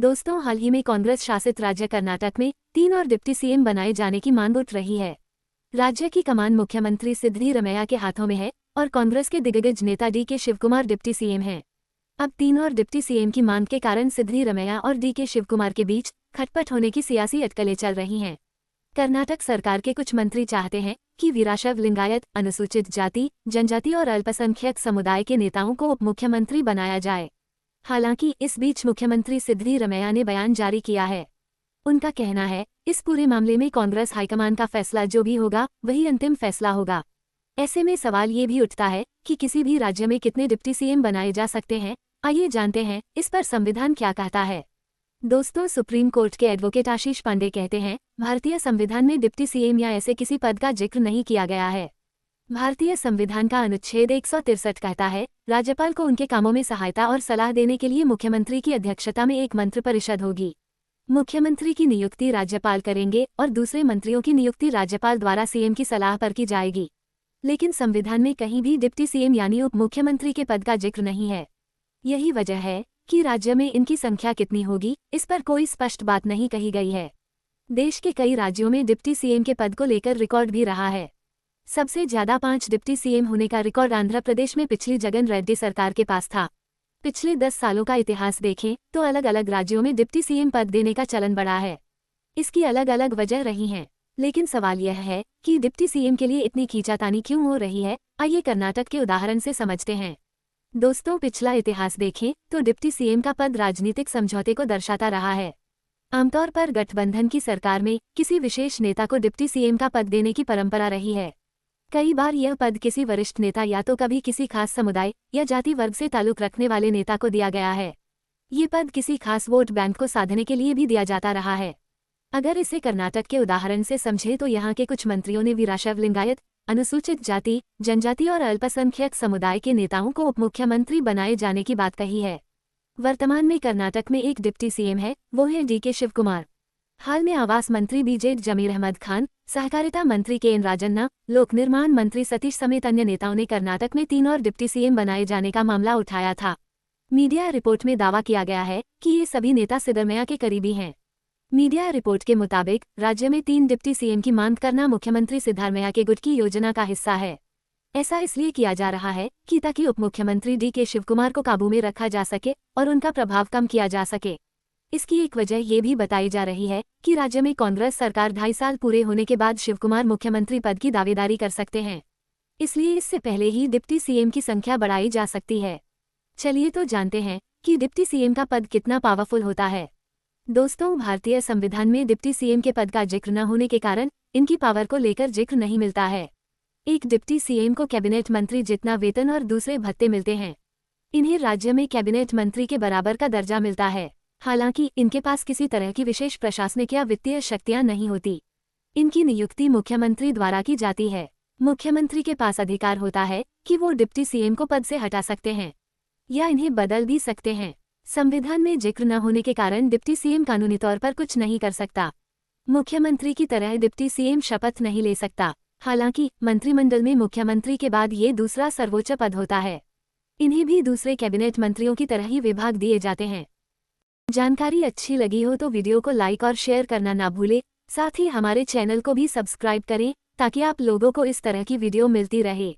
दोस्तों, हाल ही में कांग्रेस शासित राज्य कर्नाटक में 3 और डिप्टी सीएम बनाए जाने की मांग उठ रही है। राज्य की कमान मुख्यमंत्री सिद्धरामैया के हाथों में है और कांग्रेस के दिग्गज नेता डी.के. शिवकुमार डिप्टी सीएम हैं। अब 3 और डिप्टी सीएम की मांग के कारण सिद्धरामैया और डी.के. शिवकुमार के बीच खटपट होने की सियासी अटकलें चल रही हैं। कर्नाटक सरकार के कुछ मंत्री चाहते हैं कि वीराशैव लिंगायत, अनुसूचित जाति, जनजाति और अल्पसंख्यक समुदाय के नेताओं को उप मुख्यमंत्री बनाया जाए। हालांकि इस बीच मुख्यमंत्री सिद्धरामैया ने बयान जारी किया है। उनका कहना है, इस पूरे मामले में कांग्रेस हाईकमान का फैसला जो भी होगा वही अंतिम फैसला होगा। ऐसे में सवाल ये भी उठता है कि किसी भी राज्य में कितने डिप्टी सीएम बनाए जा सकते हैं। आइए जानते हैं इस पर संविधान क्या कहता है। दोस्तों, सुप्रीम कोर्ट के एडवोकेट आशीष पांडे कहते हैं, भारतीय संविधान में डिप्टी सीएम या ऐसे किसी पद का जिक्र नहीं किया गया है। भारतीय संविधान का अनुच्छेद 163 कहता है, राज्यपाल को उनके कामों में सहायता और सलाह देने के लिए मुख्यमंत्री की अध्यक्षता में एक मंत्रिपरिषद होगी। मुख्यमंत्री की नियुक्ति राज्यपाल करेंगे और दूसरे मंत्रियों की नियुक्ति राज्यपाल द्वारा सीएम की सलाह पर की जाएगी। लेकिन संविधान में कहीं भी डिप्टी सीएम यानी उप मुख्यमंत्री के पद का जिक्र नहीं है। यही वजह है कि राज्य में इनकी संख्या कितनी होगी, इस पर कोई स्पष्ट बात नहीं कही गई है। देश के कई राज्यों में डिप्टी सीएम के पद को लेकर रिकॉर्ड भी रहा है। सबसे ज्यादा 5 डिप्टी सीएम होने का रिकॉर्ड आंध्र प्रदेश में पिछली जगन रेड्डी सरकार के पास था। पिछले 10 सालों का इतिहास देखें तो अलग अलग राज्यों में डिप्टी सीएम पद देने का चलन बढ़ा है। इसकी अलग अलग वजह रही हैं, लेकिन सवाल यह है कि डिप्टी सीएम के लिए इतनी खींचातानी क्यों हो रही है। आइए कर्नाटक के उदाहरण से समझते हैं। दोस्तों, पिछला इतिहास देखें तो डिप्टी सीएम का पद राजनीतिक समझौते को दर्शाता रहा है। आमतौर पर गठबंधन की सरकार में किसी विशेष नेता को डिप्टी सीएम का पद देने की परंपरा रही है। कई बार यह पद किसी वरिष्ठ नेता या तो कभी किसी खास समुदाय या जाति वर्ग से ताल्लुक रखने वाले नेता को दिया गया है। ये पद किसी खास वोट बैंक को साधने के लिए भी दिया जाता रहा है। अगर इसे कर्नाटक के उदाहरण से समझे तो यहाँ के कुछ मंत्रियों ने वीराशैव लिंगायत, अनुसूचित जाति, जनजाति और अल्पसंख्यक समुदाय के नेताओं को उपमुख्यमंत्री बनाए जाने की बात कही है। वर्तमान में कर्नाटक में एक डिप्टी सीएम है, वो है डी.के. शिवकुमार। हाल में आवास मंत्री बीजेड जमीर अहमद खान, सहकारिता मंत्री के.एन. राजन्ना, लोक निर्माण मंत्री सतीश समेत अन्य नेताओं ने कर्नाटक में 3 और डिप्टी सीएम बनाए जाने का मामला उठाया था। मीडिया रिपोर्ट में दावा किया गया है कि ये सभी नेता सिद्धरामैया के करीबी हैं। मीडिया रिपोर्ट के मुताबिक राज्य में 3 डिप्टी सीएम की मांग करना मुख्यमंत्री सिद्धरामैया के गुट की योजना का हिस्सा है। ऐसा इसलिए किया जा रहा है कि ताकि उपमुख्यमंत्री डी.के. शिवकुमार को काबू में रखा जा सके और उनका प्रभाव कम किया जा सके। इसकी एक वजह ये भी बताई जा रही है कि राज्य में कांग्रेस सरकार 2.5 साल पूरे होने के बाद शिवकुमार मुख्यमंत्री पद की दावेदारी कर सकते हैं। इसलिए इससे पहले ही डिप्टी सीएम की संख्या बढ़ाई जा सकती है। चलिए तो जानते हैं कि डिप्टी सीएम का पद कितना पावरफुल होता है। दोस्तों, भारतीय संविधान में डिप्टी सीएम के पद का जिक्र न होने के कारण इनकी पावर को लेकर जिक्र नहीं मिलता है। एक डिप्टी सीएम को कैबिनेट मंत्री जितना वेतन और दूसरे भत्ते मिलते हैं। इन्हें राज्य में कैबिनेट मंत्री के बराबर का दर्जा मिलता है। हालांकि इनके पास किसी तरह की विशेष प्रशासनिक या वित्तीय शक्तियां नहीं होती। इनकी नियुक्ति मुख्यमंत्री द्वारा की जाती है। मुख्यमंत्री के पास अधिकार होता है कि वो डिप्टी सीएम को पद से हटा सकते हैं या इन्हें बदल भी सकते हैं। संविधान में जिक्र न होने के कारण डिप्टी सीएम कानूनी तौर पर कुछ नहीं कर सकता। मुख्यमंत्री की तरह डिप्टी सीएम शपथ नहीं ले सकता। हालांकि मंत्रिमंडल में मुख्यमंत्री के बाद ये दूसरा सर्वोच्च पद होता है। इन्हें भी दूसरे कैबिनेट मंत्रियों की तरह ही विभाग दिए जाते हैं। जानकारी अच्छी लगी हो तो वीडियो को लाइक और शेयर करना ना भूलें। साथ ही हमारे चैनल को भी सब्सक्राइब करें ताकि आप लोगों को इस तरह की वीडियो मिलती रहे।